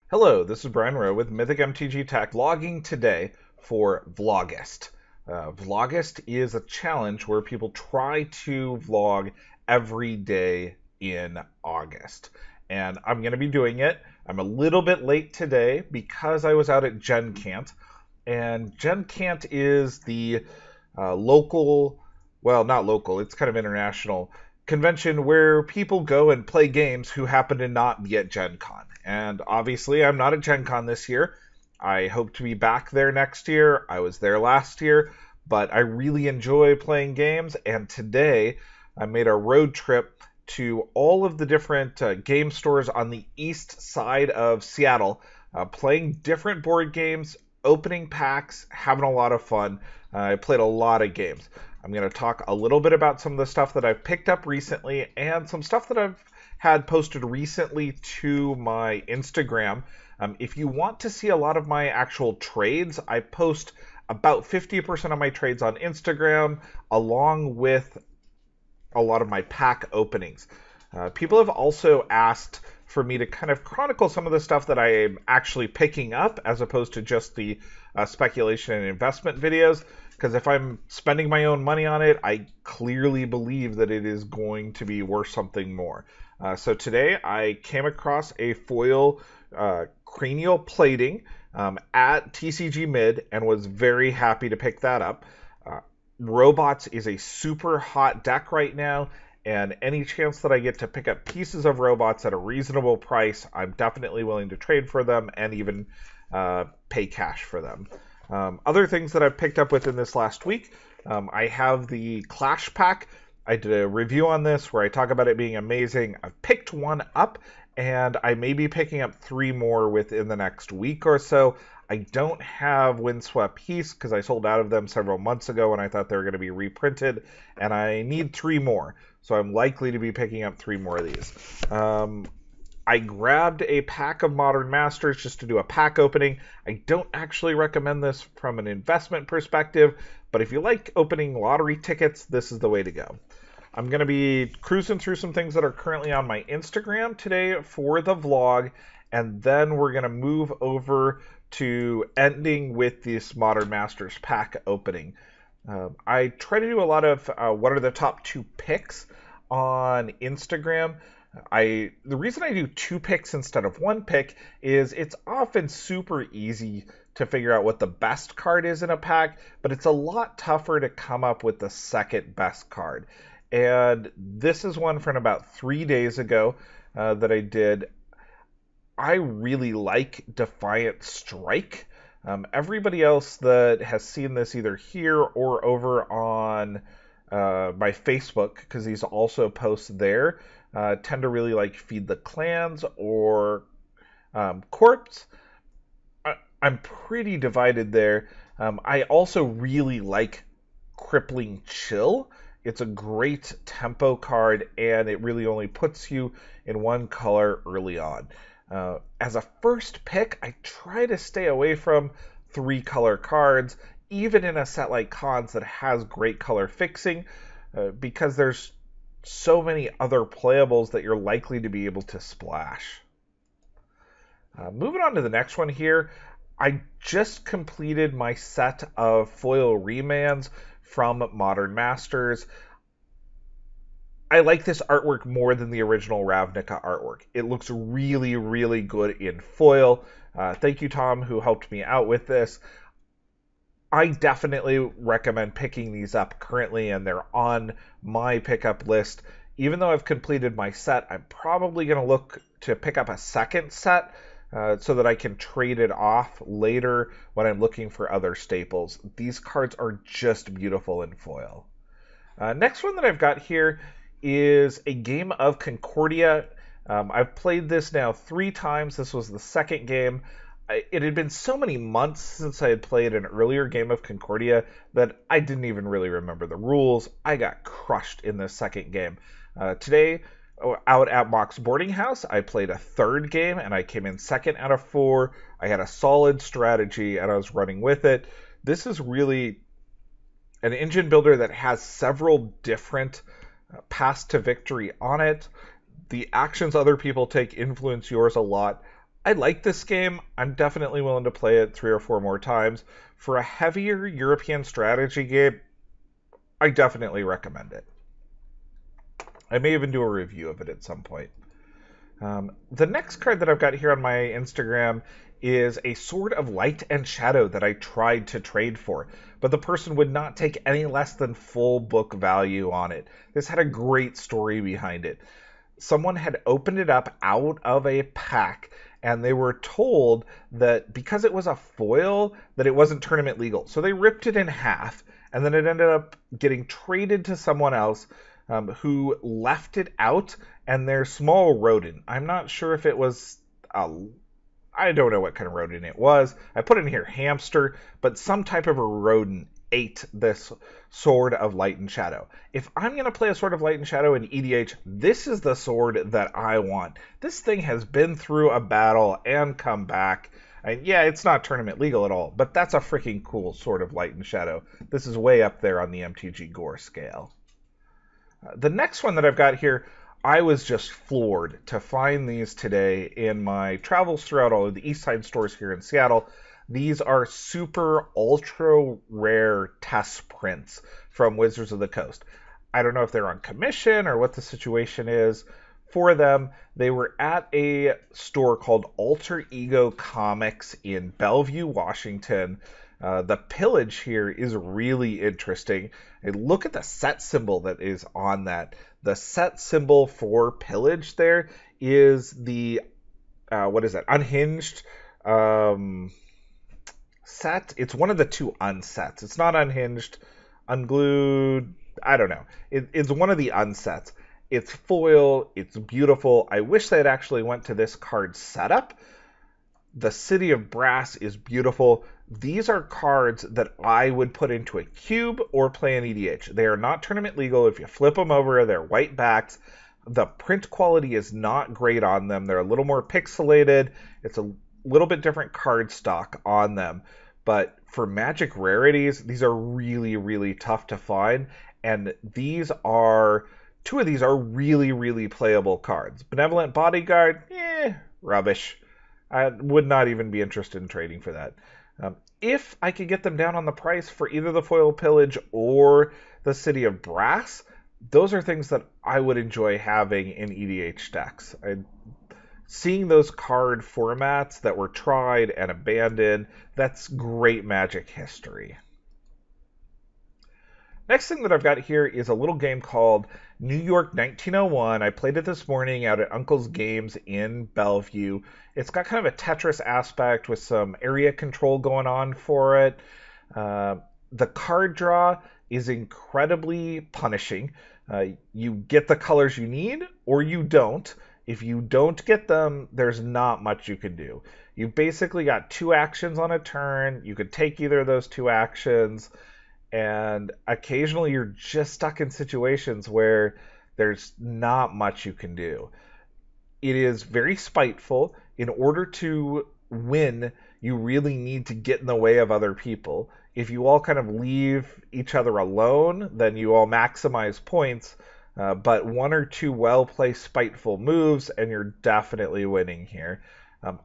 Hello, this is Brian Rowe with Mythic MTG Tech, vlogging today for Vlogust. Vlogust is a challenge where people try to vlog every day in August. And I'm going to be doing it. I'm a little bit late today because I was out at Gen Cant. And Gen Cant is the local, well, not local, it's kind of international convention where people go and play games who happen to not be at Gen Con. And obviously, I'm not at Gen Con this year. I hope to be back there next year. I was there last year, but I really enjoy playing games. And today, I made a road trip to all of the different game stores on the east side of Seattle, playing different board games, opening packs, having a lot of fun. I played a lot of games. I'm going to talk a little bit about some of the stuff that I've picked up recently and some stuff that I've had posted recently to my Instagram. If you want to see a lot of my actual trades, I post about 50% of my trades on Instagram, along with a lot of my pack openings. People have also asked for me to kind of chronicle some of the stuff that I am actually picking up as opposed to just the speculation and investment videos. Because if I'm spending my own money on it, I clearly believe that it is going to be worth something more. So today I came across a foil cranial plating at TCG Mid and was very happy to pick that up. Robots is a super hot deck right now, and any chance that I get to pick up pieces of robots at a reasonable price, I'm definitely willing to trade for them and even pay cash for them. Other things that I've picked up within this last week, I have the Clash Pack. I did a review on this where I talk about it being amazing. I've picked one up, and I may be picking up 3 more within the next week or so. I don't have Windswept Peace because I sold out of them several months ago and I thought they were going to be reprinted, and I need 3 more. So I'm likely to be picking up 3 more of these. I grabbed a pack of Modern Masters just to do a pack opening. I don't actually recommend this from an investment perspective, but if you like opening lottery tickets, this is the way to go. I'm going to be cruising through some things that are currently on my Instagram today for the vlog, and then we're going to move over to ending with this Modern Masters pack opening. I try to do a lot of what are the top 2 picks on Instagram. The reason I do 2 picks instead of 1 pick is it's often super easy to figure out what the best card is in a pack, but it's a lot tougher to come up with the second best card. And this is one from about 3 days ago that I did. I really like Defiant Strike. Everybody else that has seen this either here or over on my Facebook, because these also post there, tend to really like Feed the Clans or Corpse. I'm pretty divided there. I also really like Crippling Chill. It's a great tempo card, and it really only puts you in one color early on. As a first pick, I try to stay away from 3-color cards, even in a set like Cons that has great color fixing, because there's so many other playables that you're likely to be able to splash. Moving on to the next one here, I just completed my set of foil remands from Modern Masters. I like this artwork more than the original Ravnica artwork. It looks really, really good in foil. Thank you, Tom, who helped me out with this. I definitely recommend picking these up currently, and they're on my pickup list. Even though I've completed my set, I'm probably going to look to pick up a second set so that I can trade it off later when I'm looking for other staples. These cards are just beautiful in foil. Next one that I've got here is a game of Concordia. I've played this now 3 times. This was the second game. It had been so many months since I had played an earlier game of Concordia that I didn't even really remember the rules. I got crushed in this second game. Today, out at Mox Boarding House, I played a third game, and I came in second out of 4. I had a solid strategy, and I was running with it. This is really an engine builder that has several different paths to victory on it. The actions other people take influence yours a lot. I like this game. I'm definitely willing to play it 3 or 4 more times. For a heavier European strategy game, I definitely recommend it. I may even do a review of it at some point. The next card that I've got here on my Instagram is a Sword of Light and Shadow that I tried to trade for, but the person would not take any less than full book value on it. This had a great story behind it. Someone had opened it up out of a pack, and they were told that because it was a foil, that it wasn't tournament legal. So they ripped it in half, and then it ended up getting traded to someone else who left it out, and their small rodent. I'm not sure if it was I don't know what kind of rodent it was. I put in here hamster, but some type of a rodent ate this Sword of Light and Shadow. If I'm going to play a Sword of Light and Shadow in EDH, this is the sword that I want. This thing has been through a battle and come back. And yeah, it's not tournament legal at all, but that's a freaking cool Sword of Light and Shadow. This is way up there on the MTG Gore scale. The next one that I've got here, I was just floored to find these today in my travels throughout all of the East Side stores here in Seattle. These are super ultra rare test prints from Wizards of the Coast. I don't know if they're on commission or what the situation is for them. They were at a store called Alter Ego Comics in Bellevue, Washington. The pillage here is really interesting. And look at the set symbol that is on that. The set symbol for pillage there is the, what is that, unhinged set. It's one of the two unsets. It's not unhinged, unglued, I don't know. It's one of the unsets. It's foil, it's beautiful. I wish they had actually went to this card setup. The City of Brass is beautiful. These are cards that I would put into a cube or play in EDH. They are not tournament legal. If you flip them over, they're white backs. The print quality is not great on them. They're a little more pixelated. It's a little bit different card stock on them. But for Magic rarities, these are really, really tough to find. And two of these are really, really playable cards. Benevolent Bodyguard, rubbish. I would not even be interested in trading for that. If I could get them down on the price for either the Foil Pillage or the City of Brass, those are things that I would enjoy having in EDH decks. Seeing those card formats that were tried and abandoned, that's great Magic history. Next thing that I've got here is a little game called New York 1901. I played it this morning out at Uncle's Games in Bellevue. It's got kind of a Tetris aspect with some area control going on for it. The card draw is incredibly punishing. You get the colors you need or you don't. If you don't get them, there's not much you can do. You basically got 2 actions on a turn. You could take either of those 2 actions. And occasionally you're just stuck in situations where there's not much you can do. It is very spiteful. In order to win, you really need to get in the way of other people. If you all kind of leave each other alone, then you all maximize points. But 1 or 2 well-placed spiteful moves, and you're definitely winning here.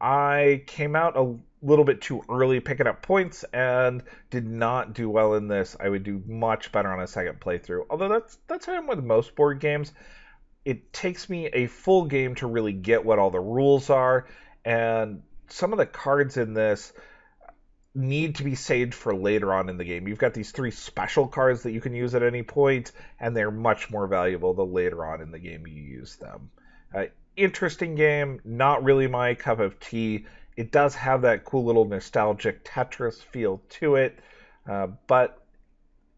I came out a little bit too early picking up points and did not do well in this. I would do much better on a second playthrough. Although that's how I'm with most board games. It takes me a full game to really get what all the rules are, and some of the cards in this need to be saved for later on in the game. You've got these 3 special cards that you can use at any point, and they're much more valuable the later on in the game you use them. Interesting game, not really my cup of tea. It does have that cool little nostalgic Tetris feel to it, but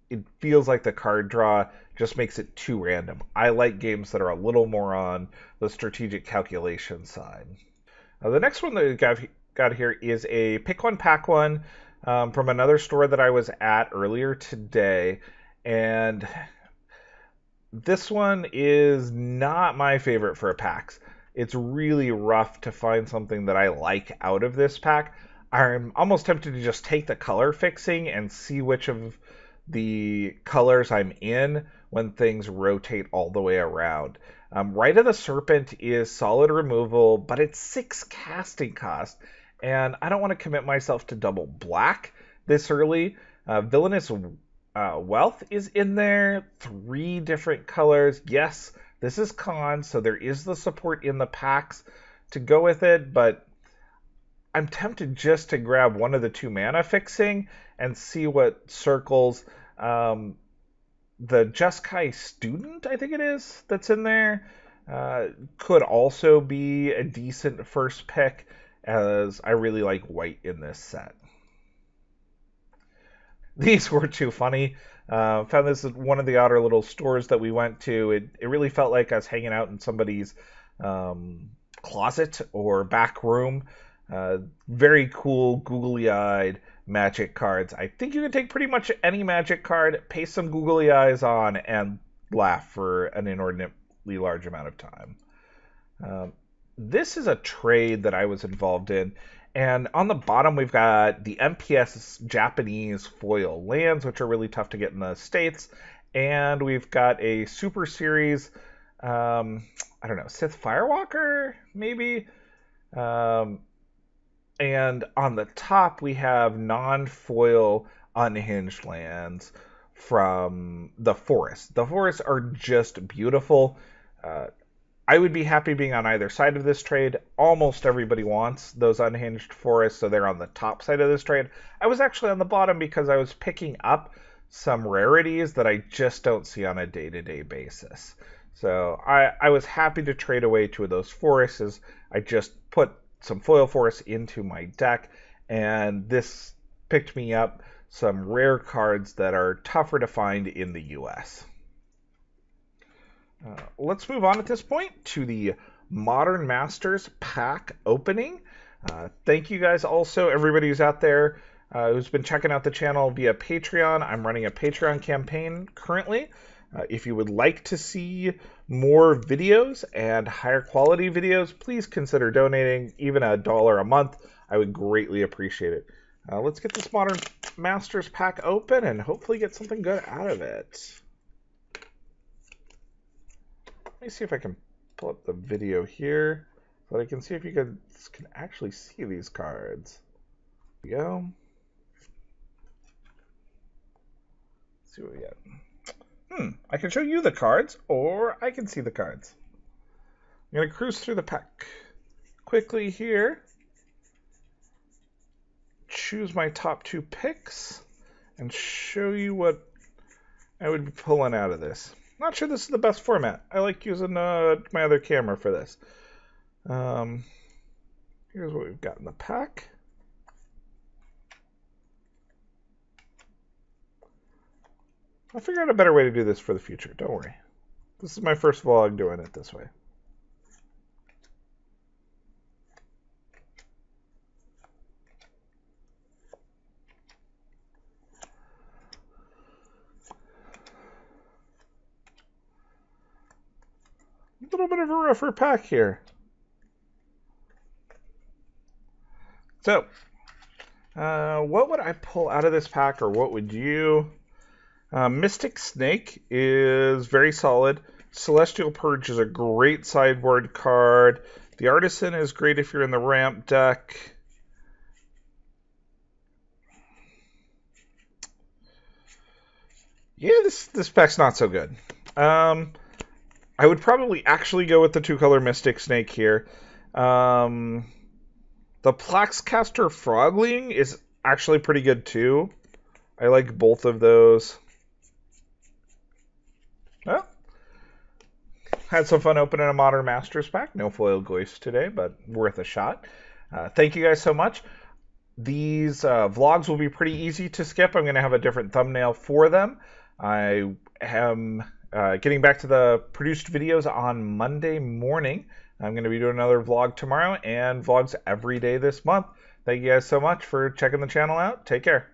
it feels like the card draw just makes it too random. I like games that are a little more on the strategic calculation side. The next one that we got here is a pick one, pack one from another store that I was at earlier today, and this one is not my favorite for packs. It's really rough to find something that I like out of this pack. I'm almost tempted to just take the color fixing and see which of the colors I'm in when things rotate all the way around. Rite of the Serpent is solid removal, but it's 6 casting cost, and I don't want to commit myself to double black this early. Villainous Wealth is in there, 3 different colors. Yes, this is con, so there is the support in the packs to go with it, but I'm tempted just to grab one of the 2 mana fixing and see what circles. The Jeskai Student, I think it is, that's in there, could also be a decent first pick, as I really like white in this set. These were too funny. Found this at one of the outer little stores that we went to. It really felt like I was hanging out in somebody's closet or back room. Very cool, googly-eyed Magic cards. I think you can take pretty much any Magic card, paste some googly eyes on, and laugh for an inordinately large amount of time. This is a trade that I was involved in, and on the bottom we've got the MPS Japanese foil lands, which are really tough to get in the States, and we've got a Super Series, I don't know, Sith Firewalker, maybe? And on the top, we have non-foil unhinged lands from the Forest. The Forests are just beautiful. I would be happy being on either side of this trade. Almost everybody wants those unhinged forests, so they're on the top side of this trade. I was actually on the bottom because I was picking up some rarities that I just don't see on a day-to-day basis. So I was happy to trade away 2 of those forests, as I just put some foil forests into my deck, and this picked me up some rare cards that are tougher to find in the US. Let's move on at this point to the Modern Masters pack opening. Thank you guys also, everybody who's out there who's been checking out the channel via Patreon. I'm running a Patreon campaign currently. If you would like to see more videos and higher quality videos, please consider donating. Even $1 a month, I would greatly appreciate it. Let's get this Modern Masters pack open and hopefully get something good out of it. Let me see if I can pull up the video here so that I can see if you guys can actually see these cards. There we go. Let's see what we get. I can show you the cards, or I can see the cards. I'm going to cruise through the pack quickly here. Choose my top 2 picks and show you what I would be pulling out of this. Not sure this is the best format. I like using my other camera for this. Here's what we've got in the pack. I'll figure out a better way to do this for the future. Don't worry. This is my first vlog doing it this way. A little bit of a rougher pack here. So, what would I pull out of this pack, or what would you? Mystic Snake is very solid. Celestial Purge is a great sideboard card. The Artisan is great if you're in the ramp deck. Yeah, this pack's not so good. I would probably actually go with the 2-color Mystic Snake here. The Plaxcaster Frogling is actually pretty good too. I like both of those. Well, had some fun opening a Modern Masters pack. No foil Goist today, but worth a shot. Thank you guys so much. These vlogs will be pretty easy to skip. I'm going to have a different thumbnail for them. I am getting back to the produced videos on Monday morning. I'm going to be doing another vlog tomorrow and vlogs every day this month. Thank you guys so much for checking the channel out. Take care.